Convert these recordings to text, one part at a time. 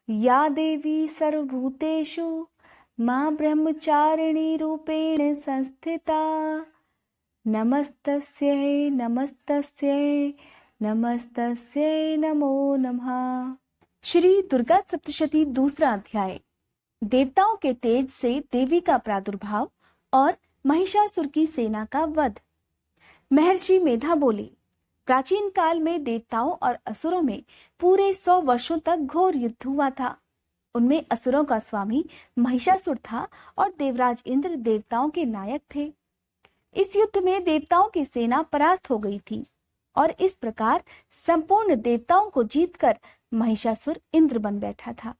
या देवी सर्वभूतेषु मां ब्रह्मचारिणी रूपेण संस्थिता। नमस्तस्यै नमस्तस्यै नमस्तस्यै नमो नमः। श्री दुर्गा सप्तशती दूसरा अध्याय। देवताओं के तेज से देवी का प्रादुर्भाव और महिषासुर की सेना का वध। महर्षि मेधा बोले, प्राचीन काल में देवताओं और असुरों में पूरे 100 वर्षों तक घोर युद्ध हुआ था। उनमें असुरों का स्वामी महिषासुर था और देवराज इंद्र देवताओं के नायक थे। इस युद्ध में देवताओं की सेना परास्त हो गई थी और इस प्रकार संपूर्ण देवताओं को जीतकर महिषासुर इंद्र बन बैठा था।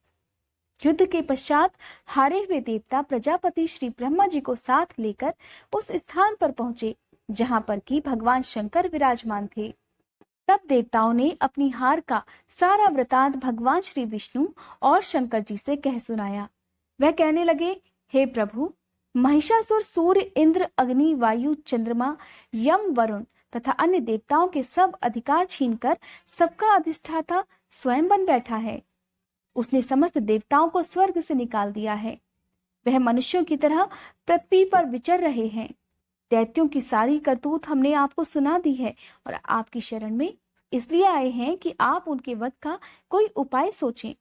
युद्ध के पश्चात हारे हुए देवता प्रजापति श्री ब्रह्मा जी को साथ लेकर उस स्थान पर पहुंचे जहां पर कि भगवान शंकर विराजमान थे। तब देवताओं ने अपनी हार का सारा वृतांत भगवान श्री विष्णु और शंकर जी से कह सुनाया। वह कहने लगे, हे प्रभु, महिषासुर सूर्य, इंद्र, अग्नि, वायु, चंद्रमा, यम, वरुण तथा अन्य देवताओं के सब अधिकार छीनकर सबका अधिष्ठाता स्वयं बन बैठा है। उसने समस्त देवताओं को स्वर्ग से निकाल दिया है। वह मनुष्यों की तरह पृथ्वी पर विचर रहे हैं। दैत्यों की सारी करतूत हमने आपको सुना दी है और आपकी शरण में इसलिए आए हैं कि आप उनके वध का कोई उपाय सोचें।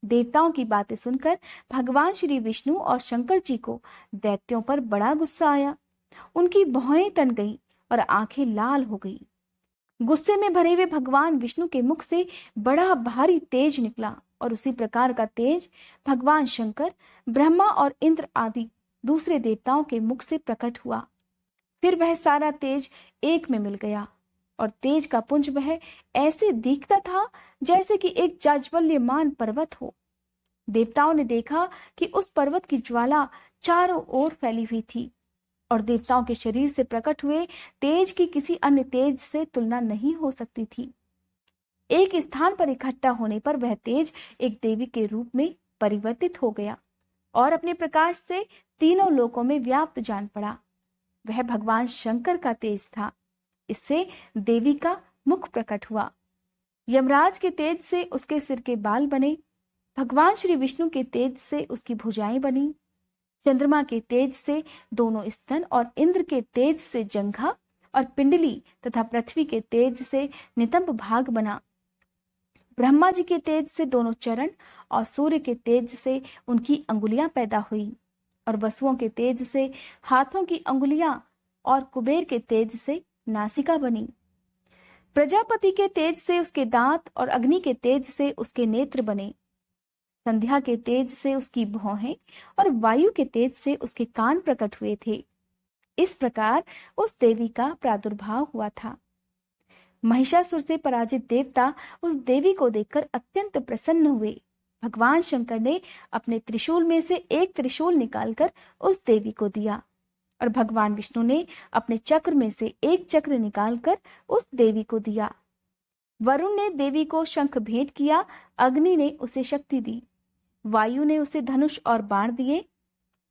देवताओं की बातें सुनकर भगवान श्री विष्णु और शंकर जी को दैत्यों पर बड़ा गुस्सा आया। उनकी भौहें तन गईं और आंखें लाल हो गईं। गुस्से में भरे हुए भगवान विष्णु के मुख से बड़ा भारी तेज निकला और उसी प्रकार का तेज भगवान शंकर, ब्रह्मा और इंद्र आदि दूसरे देवताओं के मुख से प्रकट हुआ। फिर वह सारा तेज एक में मिल गया और तेज का पुंज वह ऐसे दिखता था जैसे कि एक जाज्वल्यमान पर्वत हो। देवताओं ने देखा कि उस पर्वत की ज्वाला चारों ओर फैली हुई थी और देवताओं के शरीर से प्रकट हुए तेज की किसी अन्य तेज से तुलना नहीं हो सकती थी। एक स्थान पर इकट्ठा होने पर वह तेज एक देवी के रूप में परिवर्तित हो गया और अपने प्रकाश से तीनों लोकों में व्याप्त जान पड़ा। वह भगवान शंकर का तेज था। इससे देवी का मुख प्रकट हुआ। यमराज के तेज से उसके सिर के बाल बने। भगवान श्री विष्णु के तेज से उसकी भुजाएं बनी। चंद्रमा के तेज से दोनों स्तन और इंद्र के तेज से जंघा और पिंडली तथा पृथ्वी के तेज से नितंब भाग बना। ब्रह्मा जी के तेज से दोनों चरण और सूर्य के तेज से उनकी अंगुलियां पैदा हुई और वसुओं के तेज से हाथों की अंगुलियां और कुबेर के तेज से नासिका बनी। प्रजापति के तेज से उसके दांत और अग्नि के तेज से उसके नेत्र बने। संध्या के तेज से उसकी भौहें और वायु के तेज से उसके कान प्रकट हुए थे। इस प्रकार उस देवी का प्रादुर्भाव हुआ था। महिषासुर से पराजित देवता उस देवी को देखकर अत्यंत प्रसन्न हुए। भगवान शंकर ने अपने त्रिशूल में से एक त्रिशूल निकालकर उस देवी को दिया और भगवान विष्णु ने अपने चक्र में से एक चक्र निकालकर उस देवी को दिया। वरुण ने देवी को शंख भेंट किया। अग्नि ने उसे शक्ति दी। वायु ने उसे धनुष और बाण दिए।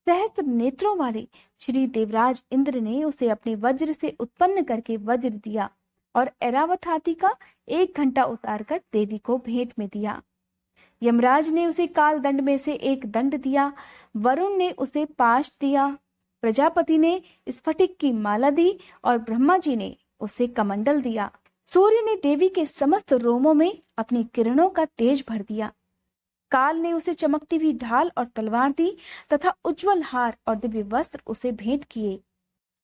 सहस्त्र नेत्रों वाले श्री देवराज इंद्र ने उसे अपने वज्र से उत्पन्न करके वज्र दिया और ऐरावत हाथी का 1 घंटा उतारकर देवी को भेंट में दिया। यमराज ने उसे काल दंड में से एक दंड दिया। वरुण ने उसे पाश दिया। प्रजापति ने स्फटिक की माला दी और ब्रह्मा जी ने उसे कमंडल दिया। सूर्य ने देवी के समस्त रोमों में अपनी किरणों का तेज भर दिया। काल ने उसे चमकती हुई ढाल और तलवार दी तथा उज्जवल हार और दिव्य वस्त्र उसे भेंट किए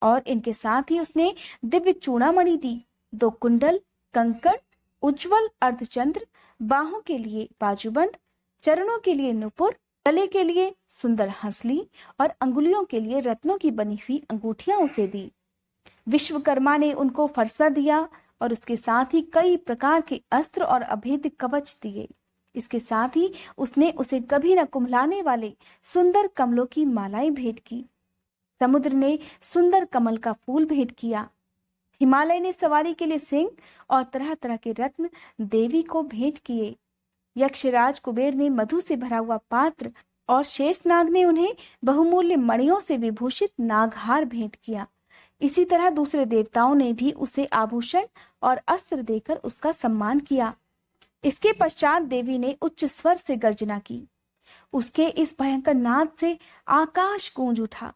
और इनके साथ ही उसने दिव्य चूड़ामणि दी, 2 कुंडल, कंकण, उज्जवल अर्धचंद्र, बाहों के लिए बाजूबंद, चरणों के लिए नुपुर, गले के लिए सुंदर हंसली और अंगुलियों के लिए रत्नों की बनी हुई अंगूठियां उसे दी। विश्वकर्मा ने उनको फरसा दिया और उसके साथ ही कई प्रकार के अस्त्र और अभेद्य कवच दिए। इसके साथ ही उसने उसे कभी न कुम्हलाने वाले सुंदर कमलों की मालाएं भेंट की। समुद्र ने सुंदर कमल का फूल भेंट किया। हिमालय ने सवारी के लिए सिंह और तरह तरह के रत्न देवी को भेंट किए। यक्षराज कुबेर ने मधु से भरा हुआ पात्र और शेषनाग ने उन्हें बहुमूल्य मणियों से विभूषित नागहार भेंट किया। इसी तरह दूसरे देवताओं ने भी उसे आभूषण और अस्त्र देकर उसका सम्मान किया। इसके पश्चात देवी ने उच्च स्वर से गर्जना की। उसके इस भयंकर नाद से आकाश गूंज उठा।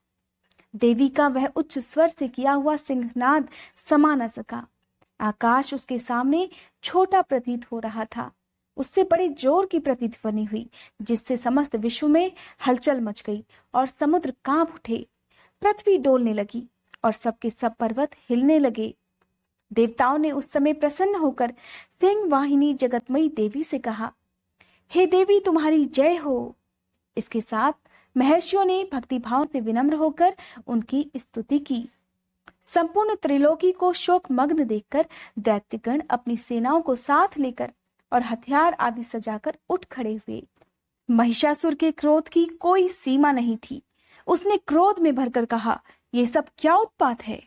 देवी का वह उच्च स्वर से किया हुआ सिंहनाद समा न सका। आकाश उसके सामने छोटा प्रतीत हो रहा था। उससे बड़े जोर की प्रतिध्वनि हुई, जिससे समस्त विश्व में हलचल मच गई और समुद्र कांप उठे। पृथ्वी डोलने लगी और सबके सब पर्वत हिलने लगे। देवताओं ने उस समय प्रसन्न होकर सिंह वाहिनी जगतमयी देवी से कहा, हे देवी, तुम्हारी जय हो। इसके साथ महर्षियों ने भक्तिभाव से विनम्र होकर उनकी स्तुति की। संपूर्ण त्रिलोकी को शोक मग्न देखकर दैत्यगण अपनी सेनाओं को साथ लेकर और हथियार आदि सजाकर उठ खड़े हुए। महिषासुर के क्रोध की कोई सीमा नहीं थी। उसने क्रोध में भरकर कहा, ये सब क्या उत्पात है?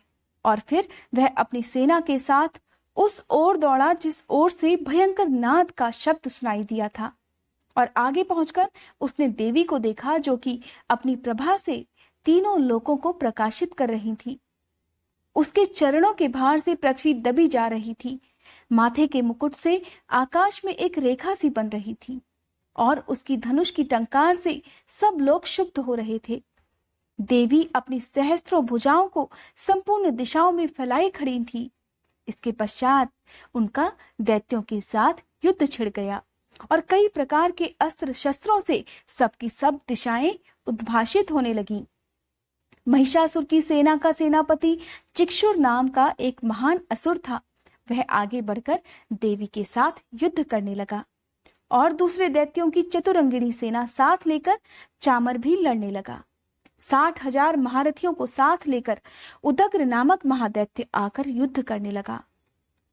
और फिर वह अपनी सेना के साथ उस ओर दौड़ा जिस ओर से भयंकर नाद का शब्द सुनाई दिया था, और आगे पहुंचकर उसने देवी को देखा, जो कि अपनी प्रभा से तीनों लोकों को प्रकाशित कर रही थी। उसके चरणों के भार से पृथ्वी दबी जा रही थी। माथे के मुकुट से आकाश में एक रेखा सी बन रही थी और उसकी धनुष की टंकार से सब लोग क्षुब्ध हो रहे थे। देवी अपनी सहस्त्रों भुजाओं को संपूर्ण दिशाओं में फैलाई खड़ी थी। इसके पश्चात उनका दैत्यों के साथ युद्ध छिड़ गया और कई प्रकार के अस्त्र शस्त्रों से सबकी सब दिशाएं उद्भाषित होने लगीं। महिषासुर की सेना का सेनापति चिक्षुर नाम का एक महान असुर था। वह आगे बढ़कर देवी के साथ युद्ध करने लगा और दूसरे दैत्यों की चतुरंगिणी सेना साथ लेकर चामर भी लड़ने लगा। 60,000 महारथियों को साथ लेकर उदग्र नामक महादैत्य आकर युद्ध करने लगा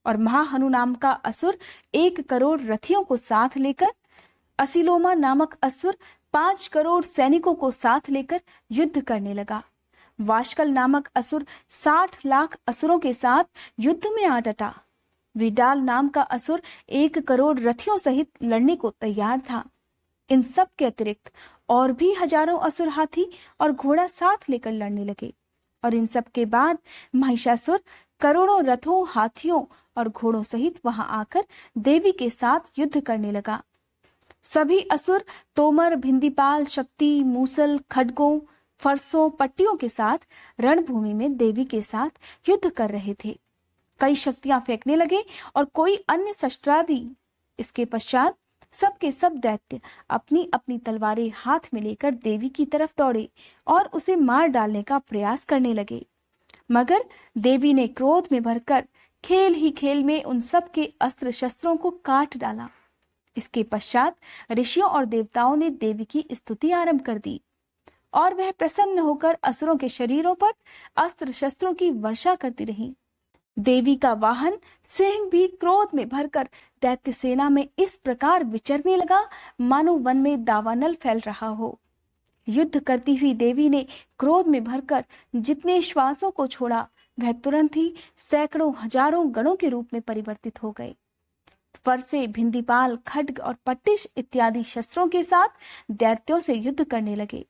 और महाहनु नाम का असुर 1 करोड़ रथियों को साथ लेकर, असिलोमा नामक असुर 5 करोड़ सैनिकों को साथ लेकर युद्ध करने लगा। वाशकल नामक असुर 60 लाख असुरों के साथ युद्ध में आ डटा। विडाल नाम का असुर 1 करोड़ रथियों सहित लड़ने को तैयार था। इन सब के अतिरिक्त और भी हजारों असुर हाथी और घोड़ा साथ लेकर लड़ने लगे और इन सब के बाद महिषासुर करोड़ों रथों, हाथियों और घोड़ों सहित वहां आकर देवी के साथ युद्ध करने लगा। सभी असुर तोमर, भिंदीपाल, शक्ति, मूसल, खड्गों, फरसों, पट्टियों के साथ रणभूमि में देवी के साथ युद्ध कर रहे थे। कई शक्तियां फेंकने लगे और कोई अन्य शस्त्रादि। इसके पश्चात सबके सब दैत्य अपनी अपनी तलवारें हाथ में लेकर देवी की तरफ दौड़े और उसे मार डालने का प्रयास करने लगे, मगर देवी ने क्रोध में भरकर खेल ही खेल में उन सब के अस्त्र शस्त्रों को काट डाला। इसके पश्चात ऋषियों और देवताओं ने देवी की स्तुति आरंभ कर दी और वह प्रसन्न होकर असुरों के शरीरों पर अस्त्र शस्त्रों की वर्षा करती रही। देवी का वाहन सिंह भी क्रोध में भरकर दैत्य सेना में इस प्रकार विचरने लगा मानो वन में दावानल फैल रहा हो। युद्ध करती हुई देवी ने क्रोध में भरकर जितने श्वासों को छोड़ा, वह तुरंत ही सैकड़ों हजारों गणों के रूप में परिवर्तित हो गए। फरसे, भिंदीपाल, खड्ग और पट्टिश इत्यादि शस्त्रों के साथ दैत्यों से युद्ध करने लगे।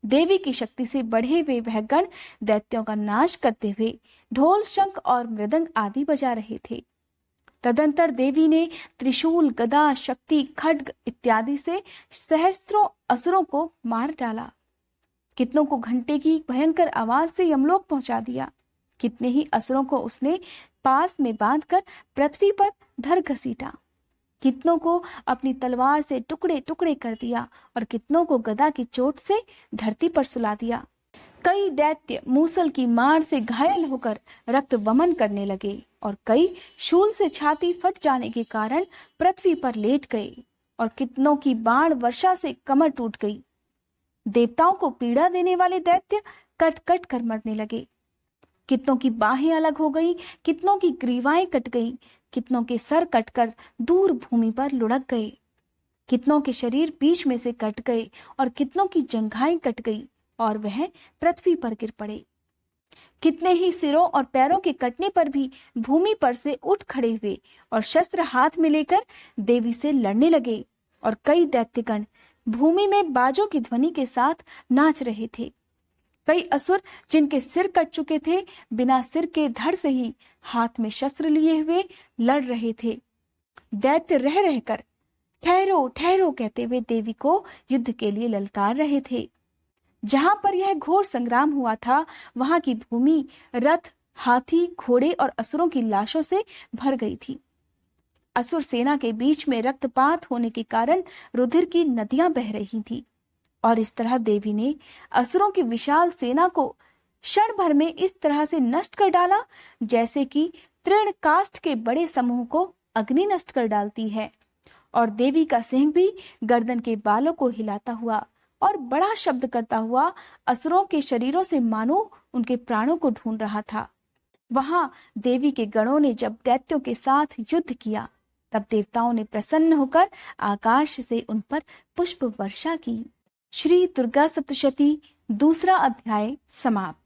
देवी की शक्ति से बढ़े हुए वह गण दैत्यों का नाश करते हुए ढोल, शंख और मृदंग आदि बजा रहे थे। तदंतर देवी ने त्रिशूल, गदा, शक्ति, खड्ग इत्यादि से सहस्त्रों असुरों को मार डाला। कितनों को घंटे की भयंकर आवाज से यमलोक पहुंचा दिया। कितने ही असुरों को उसने पास में बांधकर पृथ्वी पर धर घसीटा। कितनों को अपनी तलवार से टुकड़े टुकड़े कर दिया और कितनों को गदा की चोट से धरती पर सुला दिया। कई दैत्य मूसल की मार से घायल होकर रक्त वमन करने लगे और कई शूल से छाती फट जाने के कारण पृथ्वी पर लेट गए और कितनों की बाण वर्षा से कमर टूट गई। देवताओं को पीड़ा देने वाले दैत्य कट कट कर मरने लगे। कितनों की बाहें अलग हो गई, कितनों की ग्रीवाएं कट गई, कितनों के सर कटकर दूर भूमि पर लुढ़क गए, कितनों के शरीर बीच में से कट गए और कितनों की जंघाएं कट गई और वह पृथ्वी पर गिर पड़े। कितने ही सिरों और पैरों के कटने पर भी भूमि पर से उठ खड़े हुए और शस्त्र हाथ में लेकर देवी से लड़ने लगे और कई दैत्यगण भूमि में बाजों की ध्वनि के साथ नाच रहे थे। कई असुर जिनके सिर कट चुके थे, बिना सिर के धड़ से ही हाथ में शस्त्र लिए हुए लड़ रहे थे। दैत्य रह रहकर ठहरो ठहरो कहते हुए देवी को युद्ध के लिए ललकार रहे थे। जहां पर यह घोर संग्राम हुआ था, वहां की भूमि रथ, हाथी, घोड़े और असुरों की लाशों से भर गई थी। असुर सेना के बीच में रक्तपात होने के कारण रुधिर की नदियां बह रही थी और इस तरह देवी ने असुरों की विशाल सेना को क्षण भर में इस तरह से नष्ट कर डाला जैसे कि तृण काष्ठ के बड़े समूह को अग्नि नष्ट कर डालती है। और देवी का सिंह भी गर्दन के बालों को हिलाता हुआ और बड़ा शब्द करता हुआ असुरों के शरीरों से मानो उनके प्राणों को ढूंढ रहा था। वहां देवी के गणों ने जब दैत्यों के साथ युद्ध किया, तब देवताओं ने प्रसन्न होकर आकाश से उन पर पुष्प वर्षा की। श्री दुर्गा सप्तशती दूसरा अध्याय समाप्त।